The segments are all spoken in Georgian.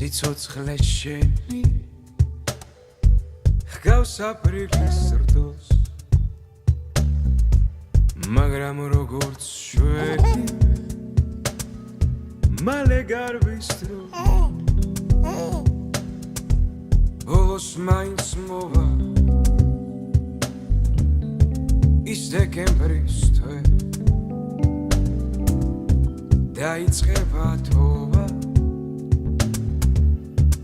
Სიცოცხლე შენი ჰგავს აპრილის რდოს მაგრამ როგორც შვენი მალე გარბისტრო ბოლოს მაინც მოვა ის დეკემბრის თვე დაიწყება თოვა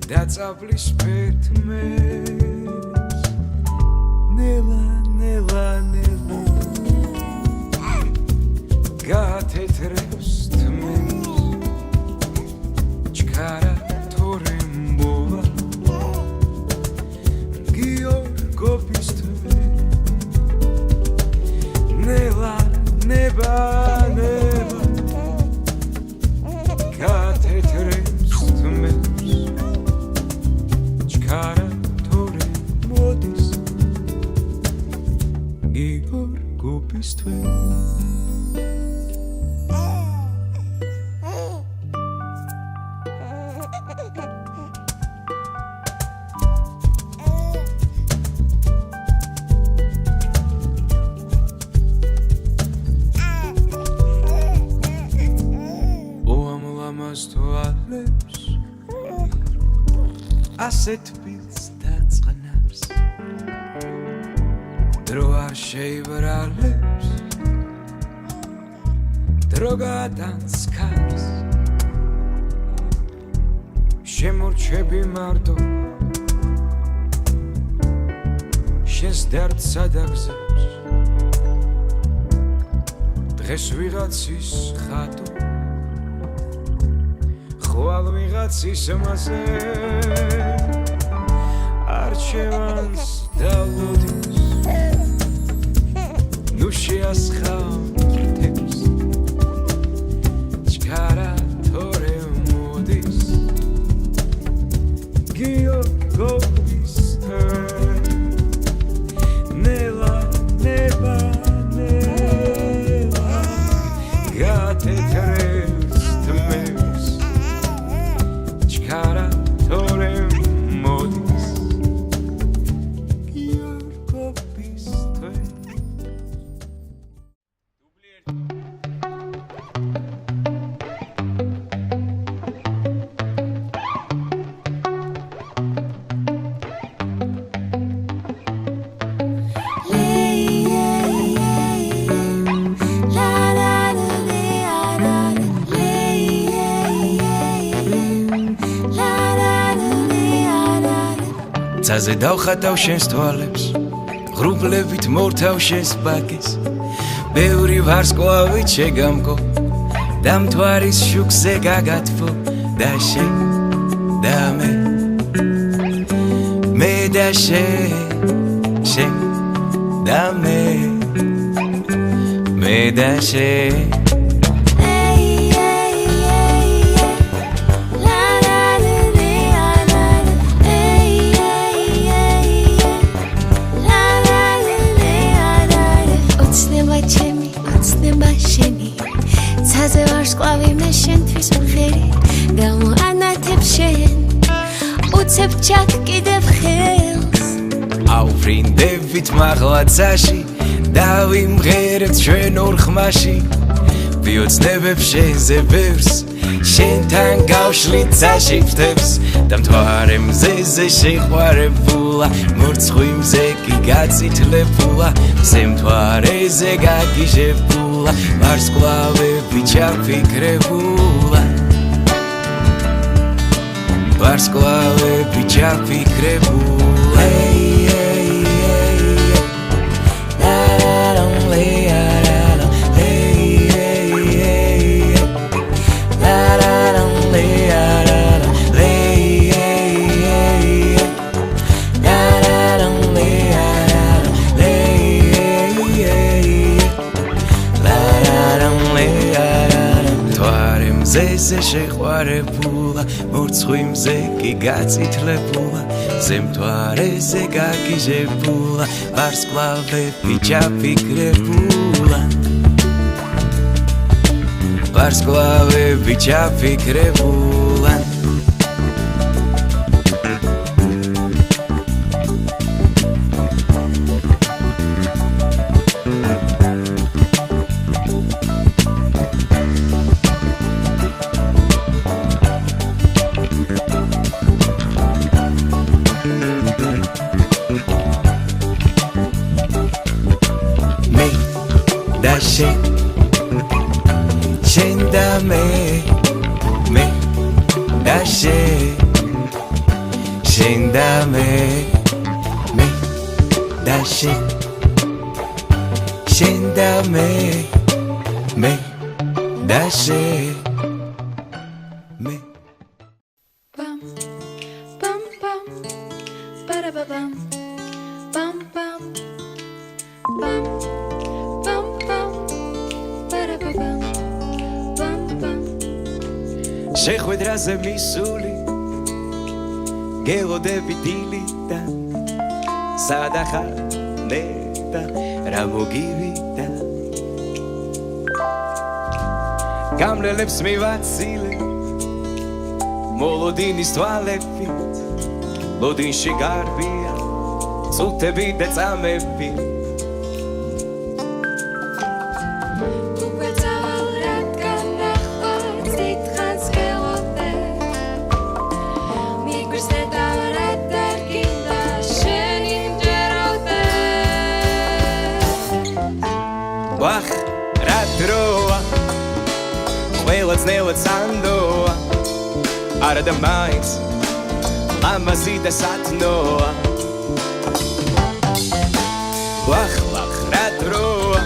დაწავლის ფერთმეს ნელა ნელა ნელა გათეთრებს თმეს ჩქარა თორე მოვა გიორგობის თვე ნელა ნება ნება გათეთრებს თმეს ჩქარა თორე მოდის გიორგობის თვე თვალებს ასეთ ფილს დაწყნავს დრო არ შეიბრალებს დრო გადანსკავს შემორჩები მარტო შენს დარდსა დაგზავს დღეს ვიღაცის ხატო ხვალ ვიღაცის მასე არჩევანს დალოდის ნუ შეასხამრთებს ჩქარა თორე მოდის გიორგობის თვე ნელა ნება ნელა გათეთრებს თმეს ჩქარა თორე მოდის გიორგობის თვე ძაზე დავხატავ შენს თვალებს ღრუბლებით მორთავ შენს ბაკეს ბევრი ვარსკვლავით შეგამკო და მთვარის შუქზე გაგათფო და შენ და მე და შენ და მე და შენ ძაზე ვარსკვლავი მე შენთვის მღერი გამოანათებ შენ უცებ ჩაგკიდებ ხელს ავბრინდებით მაღლაცაში დავიმღერებთ ჩვენ ორ ხმაში ვიოცნებებ შენზე ბევრს შენთან გავშლით საშიფრთებს და მთვარე მზეზე შეყვარებულა მორცხვი მზე კი გაწითლებულა მზე მთვარეზე გაგიჟებულა ვარსკვლავები ჩაფიქრებულა ვარსკვლავები ჩაფიქრებულა მზეზე შეყვარებულა მორცხვი მზე კი გაწითლებულა მზე მთვარეზე გაგიჟებულა ვარსკვლავები ჩაფიქრებულა ვარსკვლავები ჩაფიქრებულა შენ შენ და მე და შენ და მე და შენ და მე და შენ Bum bum bum ba ba bum bum bum bum bum bum ba ba bum bum bum შეხვედრაზე მისული გელოდები დილიდან სადახარ ნეტა რა მოგივიდა გამლელებს მივაცილე მოლოდინის თვალებით ლოდინში გარბია წუთები და წამები უკვე წავალ რადგან ნახვა ციტხანს გელოდე მიგვისდე და რა დაგინდა შენი მჯეროდე ვახ რა დროა ყველა ძნელად სანდოა არა და მაინც ლამაზი და სათნოა ვახ რა დროა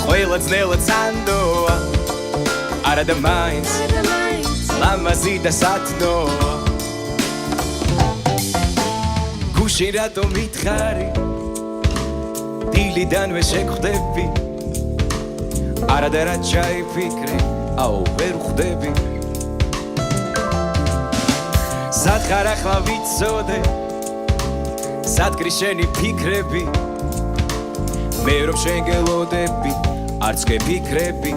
ყველა ძნელად სანდოა არა და მაინც ლამაზი და სათნოა გუშინ რატომ მითხარი დილიდანვე შეგხვდები არა და რა ჩაიფიქრე აუ ვერ ხვდები სად ხარ ახლა ვიცოდე სადგრი შენი ფიქრები მე რომ შენ გელოდები არც გეფიქრები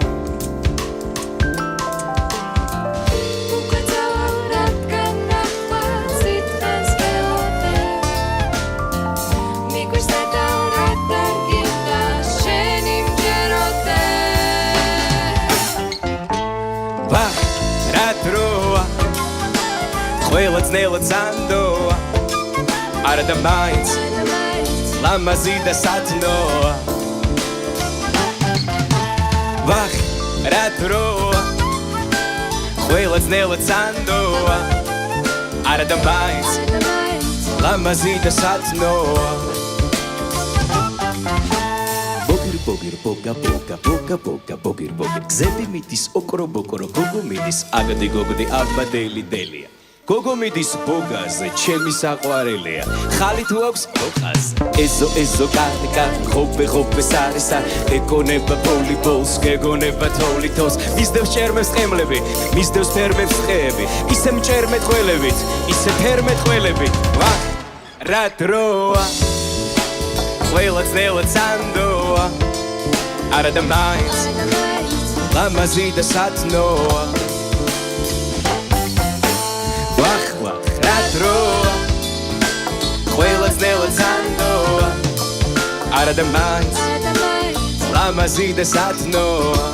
უკვე წავალ რადგან ნახვა ციტხანს გელოდე მიგვისდე და რა დაგინდა შენი მჯეროდე ვახ რა დროა ყველა ძნელად სანდოა არა და მაინც ლამაზი და სათნოა ვახ რა დროა ყველა ძნელად სანდოა არა და მაინც ლამაზი და სათნოა Bogir boga boga boga boga bogir bogir gzები მიდის ოკრო ბოკრო გოგო მიდის აგდი გოგდი აბადელი დელია გოგო მიდის ბოგაზე ჩემი საყვარელია ხალი თუ აქვს ოხაზე ეზო კარტიკა ხობე სარისა ეკონება პოლიბოლს გეგონება თოვლითოს მისდევს ჭერმებს ყემლები მისდევს ფერმებს ყეები ისე მჭერმეთ ყველებით ისე ფერმეთ ყველები ვახ რა დროა ყველა ძნელად სანდოა არა და მაინც ლამაზი და სათნოა ვახ რა დროა ყველა ძნელად სანდოა არა და მაინც ლამაზი და სათნოა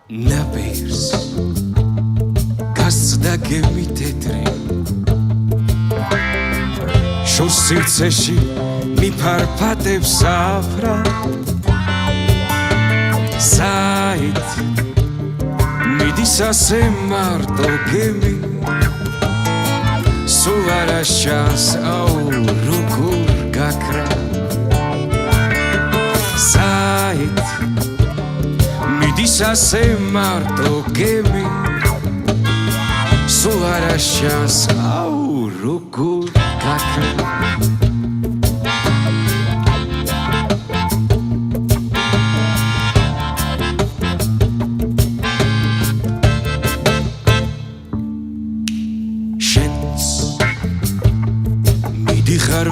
ნაბერს გასცდა გემი თეთრი შუს სივრცეში მიფარფატებს საფრა საით მიდის ასე მარტო გემი სულ არა შანს აუ როგორ გაქრა საით მიდის ასე მარტო გემი სულ არა შანს აუ როგორ გაქრა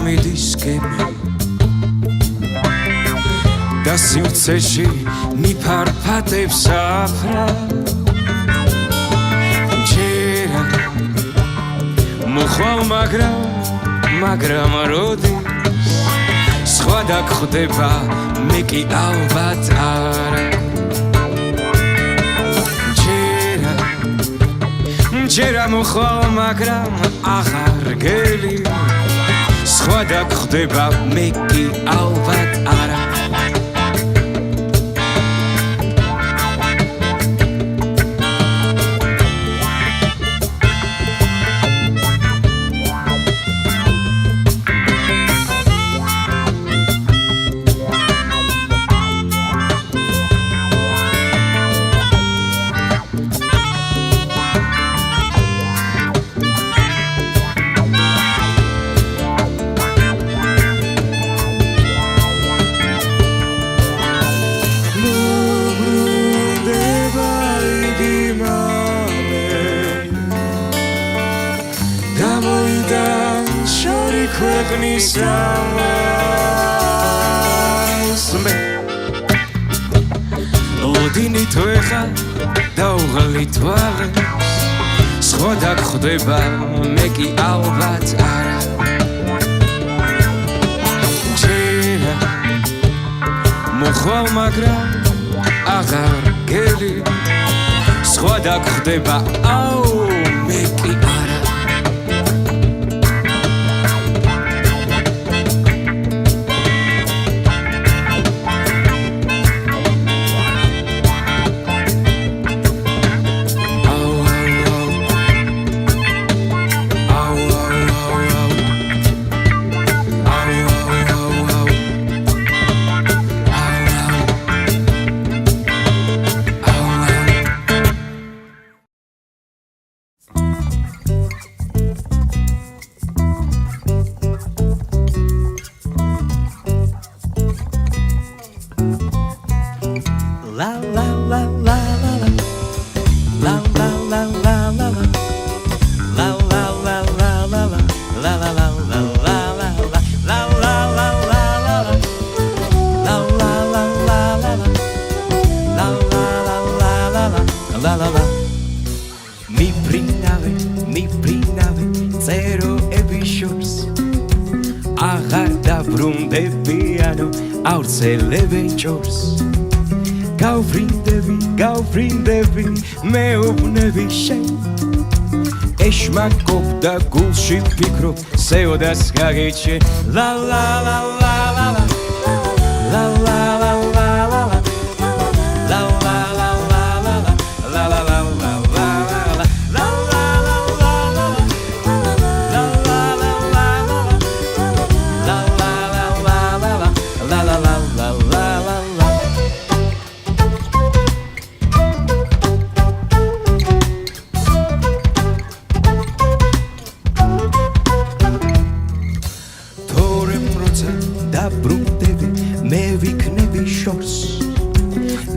გამიდისკები და სივრცეში მიფარფატებს აფრა ჯერა მოხვალ მაგრამ როდის სხვა დაგხვდება მე კი ალბათ არა ჯერა მოხვალ მაგრამ აღარ გელი სხვა დაგხვდება მე კი ალბათ არა ქვეყნის ლოდინით ვეხარ და უღლით ვალეს სხვა დაგხვდება მე კი ალბათ არა ჯერა მოხვალ მაგრამ აღარ გელი სხვა დაგხვდება მე კი არა მიფრინავე წეროების შორს აღარ დაბრუნდებიანო ავრცელებე ჭორს გავფრინდები მეუბნები შენ ეშმაკობ და გულში ფიქრობ სევდას გაგეჩე ლა ლა ლა ლა ლა ლა ლა ლა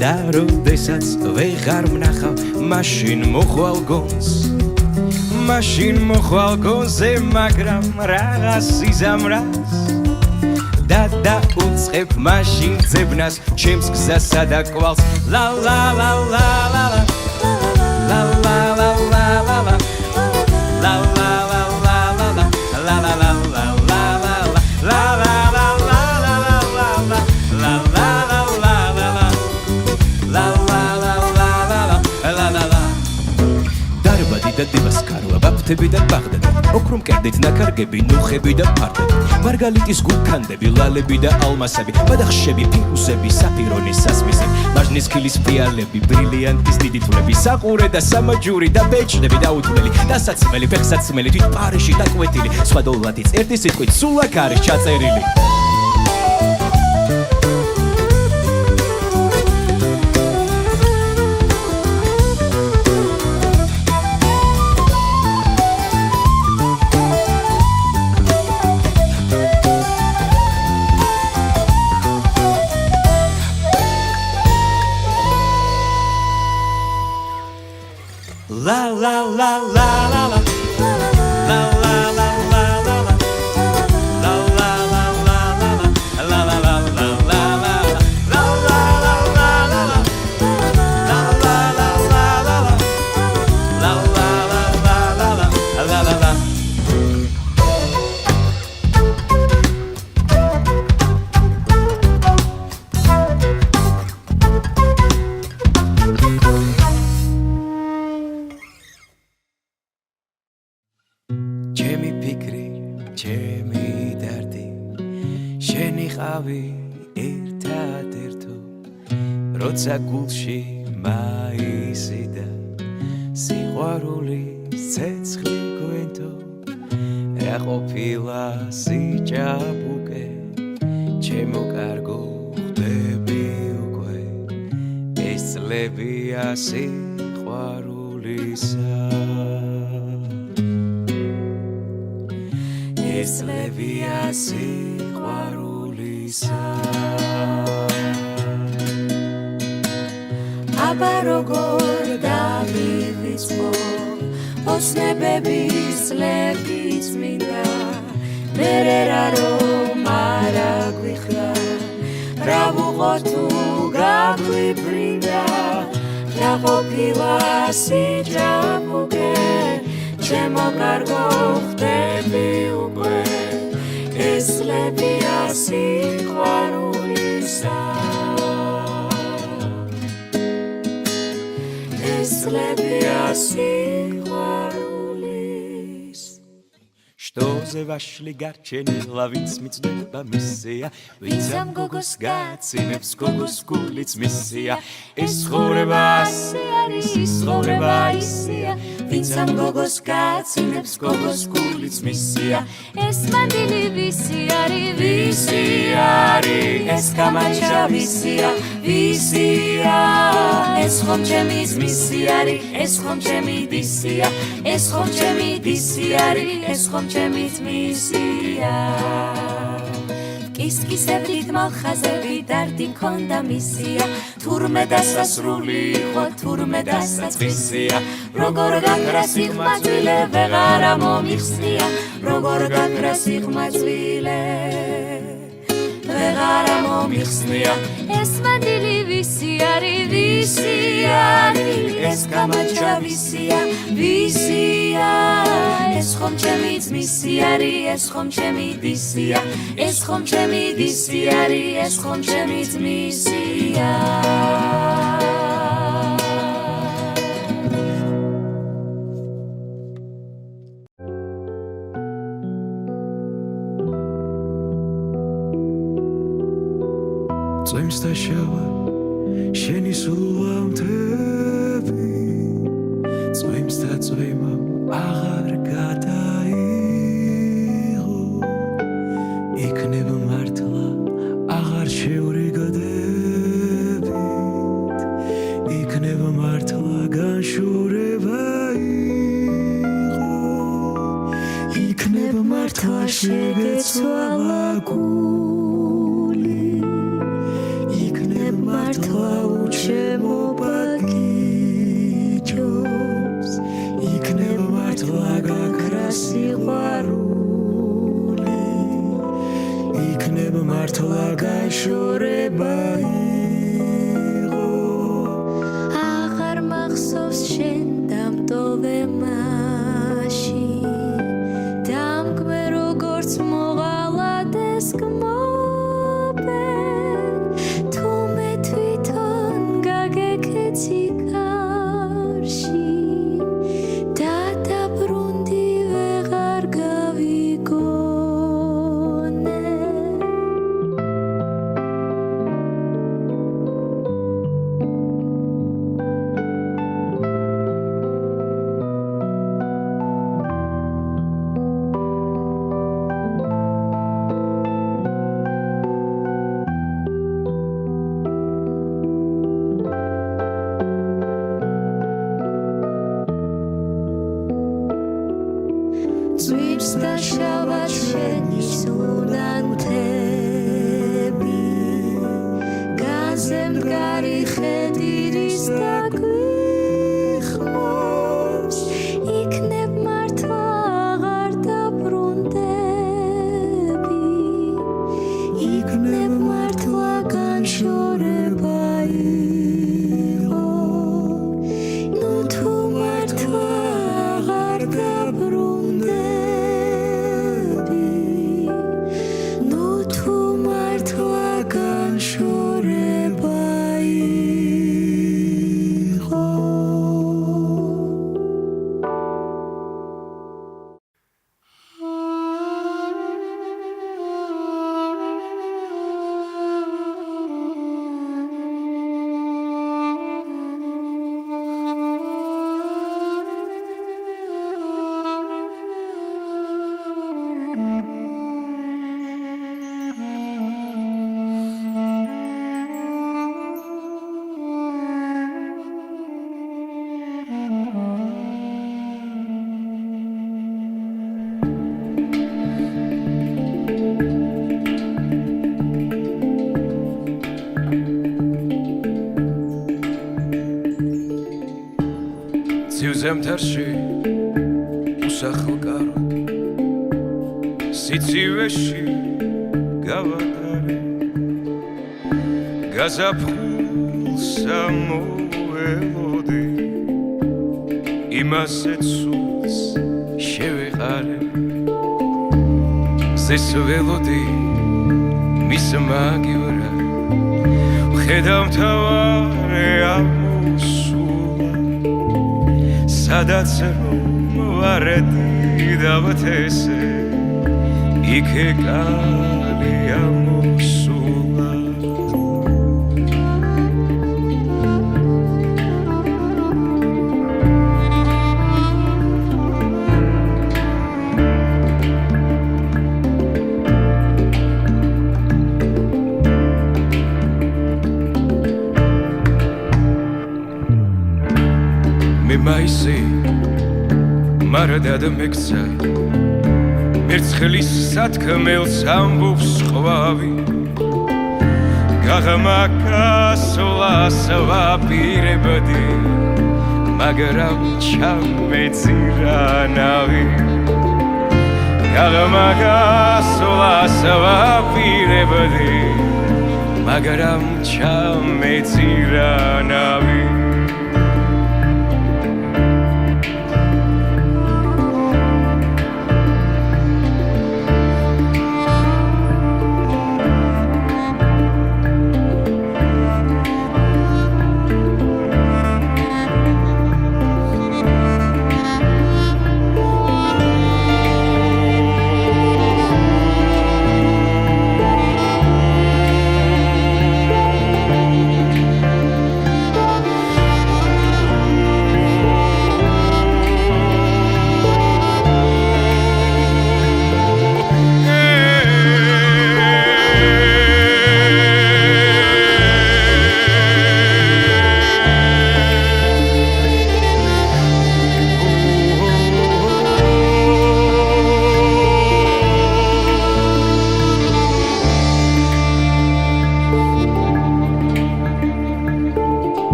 და როდესაც ვეღარ ვნახავ მაშინ მოხვალ გონზე მაგრამ რაღაც იზამრას და დაუწყებ მაშინ ძებნას ჩემს გზასა და კვალს ლა ლა ლა ლა ლა ლა ლა ლა ლა ლა ლა და დებასკარვა ბაფთები და ბაღდები ოქრომ კერდით ნაკარგები ნუხები და ფარდები მარგალიტის გულქანდები ლალები და ალმასები ბადახშები ფირუსები საფირონის სასმისები მარჯნის ქილის ფიალები ბრილიანტის დიდი თვლები საყურე და სამაჯური და ბეჭდები და უთვლელი დასაცმელი ფეხსაცმელი თვით პარიში დაკვეთილი სხვა დოლათიც ერთი სიტყვით სულ აქ არის ჩაწერილი La la la la la la la la la la la la la ჩემი ფიქრი, ჩემი დარდი, შენი ყავი ერთადერთო, როცა გულში მაისიდა სიყვარული ცეცხლი გვენთო, რა ყოფილა სიჭაბუკე, ჩემო კარგო ხდები უკვე, ეს წლებია სიყვარულისა. ეს წლებია სიყვარულისა. აბა როგორ დავივიწყო ოცნებების წლებიც მინდა, მერე რა რომ არ აგვიხდა, რა ვუყო თუ გაგვიფრინდა, რა ყოფილა სიჭაბუკე, ჩემო კარგო ხდები უკვე, ეს წლებია სიყვარულისა. ეს წლებია სიყვარულის. შტოზე ვაშლი გარჩენილა, ვინც მიწდება მისია, ვინც ამ გოგოს გაცინებს, გოგოს გულიც მისია, ეს ცხოვრება ასე არის, ის ცხოვრება ისია, ვინც ამ გოგოს გაცინებს, გოგოს გულიც მისია, ეს მანდილი ვისი არის, ვისი არის, ეს გამაჩა ვისია, ვისია, ეს ხომ ჩემი ძმისი არის, ეს ხომ ჩემი დისია, ეს ხომ ჩემი დისი არის, ეს ხომ ჩემი ძმისია. კისკისებრით მალხაზები დარდი მქონდა მისია, თურმე დასასრული იყო, თურმე დასაწყისია, როგორ გაქრა სიღმაწვილე ვეღარა მომიხსნია, როგორ გაქრა სიღმაწვილე ვეღარა მომიხსნია, ეს მანდილი ვისი არის, ვისი არის, ეს გამაჩა ვისია, ვისია, ეს ხომ ჩემი ძმისი არის, ეს ხომ ჩემი დისია, ეს ხომ ჩემი დისი არის, ეს ხომ ჩემი ძმისია. წვიმს და შავა შენი სულამთები, წვიმს და წვიმამ აღარ გადაიღო, იქნება მართლა აღარ შევრიგდებით, იქნება მართლა განშორება იყო, იქნება მართლა შეგეცვალა მართლა უჩემობა გიჯობს, იქნება მართლა გაქრა სიყვარული, იქნება მართლა გაიშორება იყო. აღარ მახსოვს შენ დამტოვე მაშინ, დამკვე როგორც მოღალატეს გმობე, ციკარში და დაბრუნდი ვეღარ გავიგონე. წვიმს და შავა შენი სულანთები, განზე მდგარი ხედირის და გვიხმობს, იქნებ მართლა აღარ დაბრუნდები, იქნებ მართლა განშორება იყო, ნუ თუ მართლა აღარ დაბრუნდები, შორება იყო. ცივზემთარში უსახლკაროდ სიცივეში გავატარე გაზაფხულსა მოველოდი იმასეც სულს შევეყარე ზეს ველოდი მის მაგივრა ხედავთავარე ამოსულა სადაც რომ ვარდი დავთესე იქე კალი ამოსულა მაისი მარადად მეკცა მერცხლის სათქმელს ამბობს ყვავი გაღმაკასვლას ვაპირებდი მაგრამ ჩამეწირა ნავი გაღმაკასვლას ვაპირებდი მაგრამ ჩამეწირა ნავი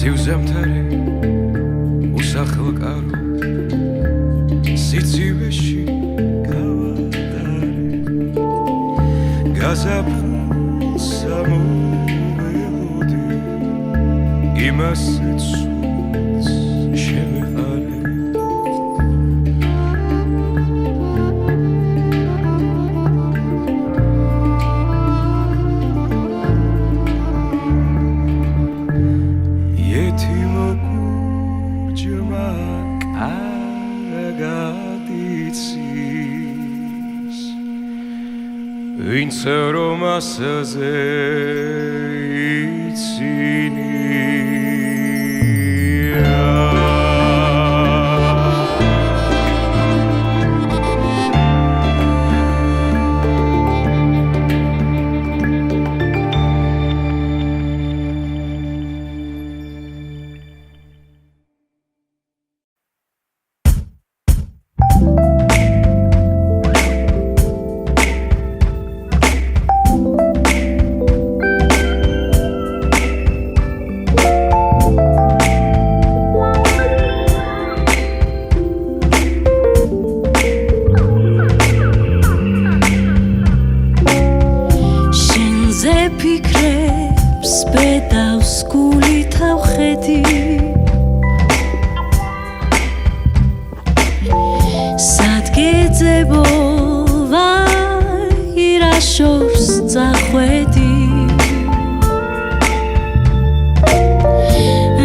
ცივზემთარი უსახლკარო სიცივეში გავატარე გაზაფხულსა მოველოდი იმასეც სულს შევეყარე ვინც რომ ასზე იცინია ფიქრებს ბედავს გულით ავხედი სადგეძებო ვაირა შორს წახვედი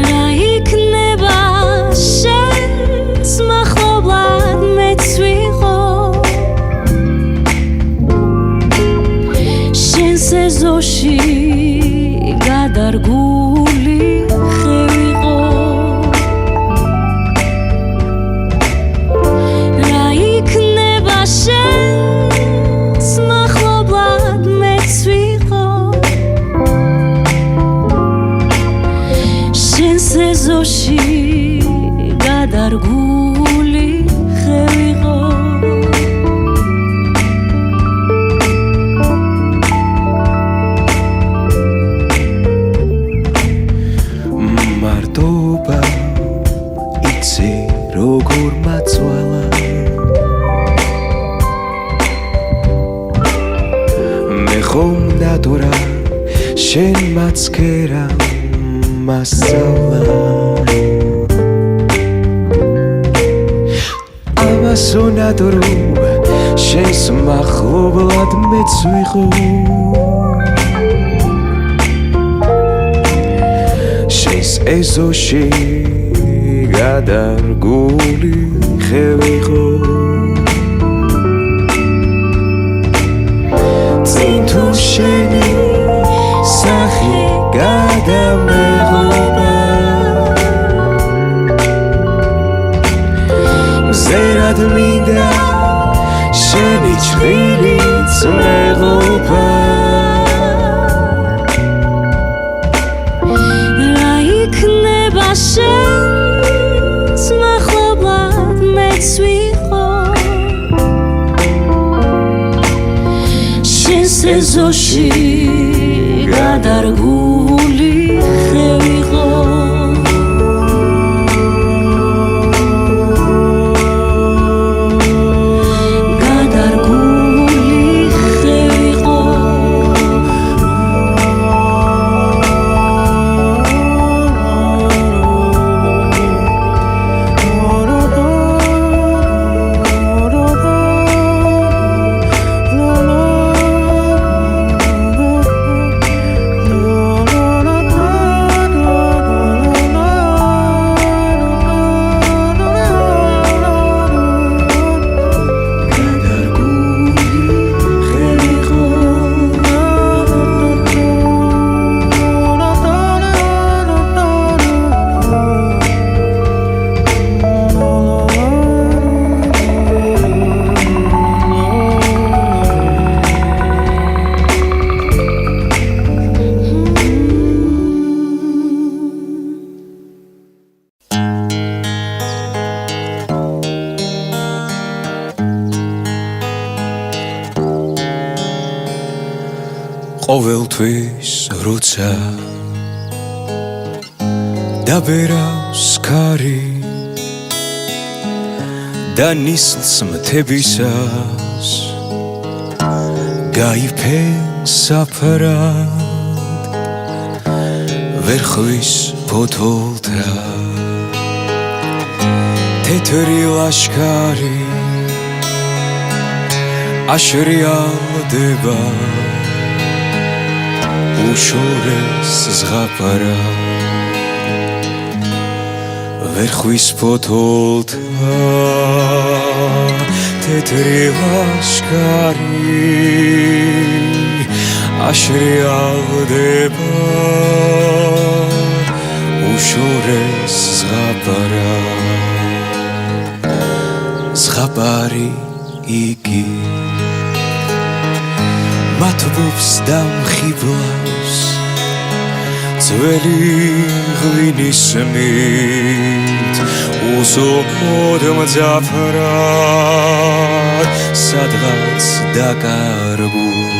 რა იქნება შენს მახლობლად მეც ვიყო სეზოში გადარგული ხევიყო რა იქნება შენ ვიცი როგორ მაწვალა მე ხომ დადორა შენ მაცქერა მასწავლა ამას უნადორო შენს მახლობლად მეც ვიყო შენს ეზოში გადარგული ხე ვიყო წინ თუ შენი სახე გადამეღობა მზერად მინდა შენი ჩხილიც მეღობა რა იქნება შენს მახლობლად მეც ვიყო შენს ეზოში გადარგული ხე ვიყო ყოველთვის როცა დაბერავს ქარი და ნისლს მთებისას გაიფენს საფრად ვერხვის ფოთოლთა თეთრი ლაშქარი აშრიალდება უშორეს ზღაპარა ვერხვის ფოთოლთა თეთრი ლაშქარი აშრიალდება უშორეს ზღაპარა ზღაპარი იგი მათბობს და მხიბლავს ძველი ღვინის მით უსოფოდ მძაფრად სადღაც დაკარგულ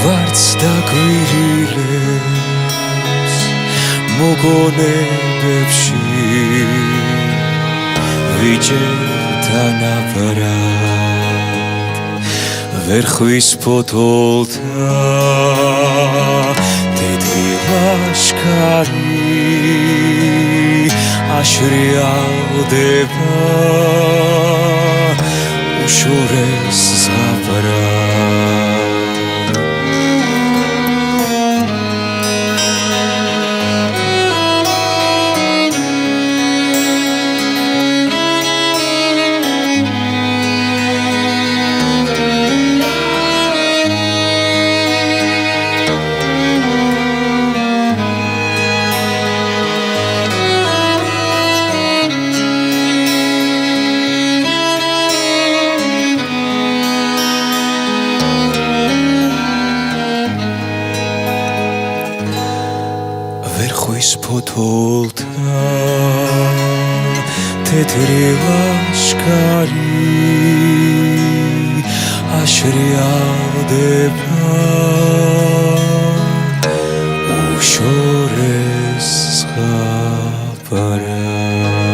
ვარც დაგვირილებს მოგონებებში ვიჭერთან აფრად ვერხვის ფოთოლთა თეთრი ლაშქარი აშრიალდება უშორეს ზღაპრად ვერხვის ფოთოლთა თეთრი ლაშქარი აშრიალდება უშორეს ზღაპრად პარა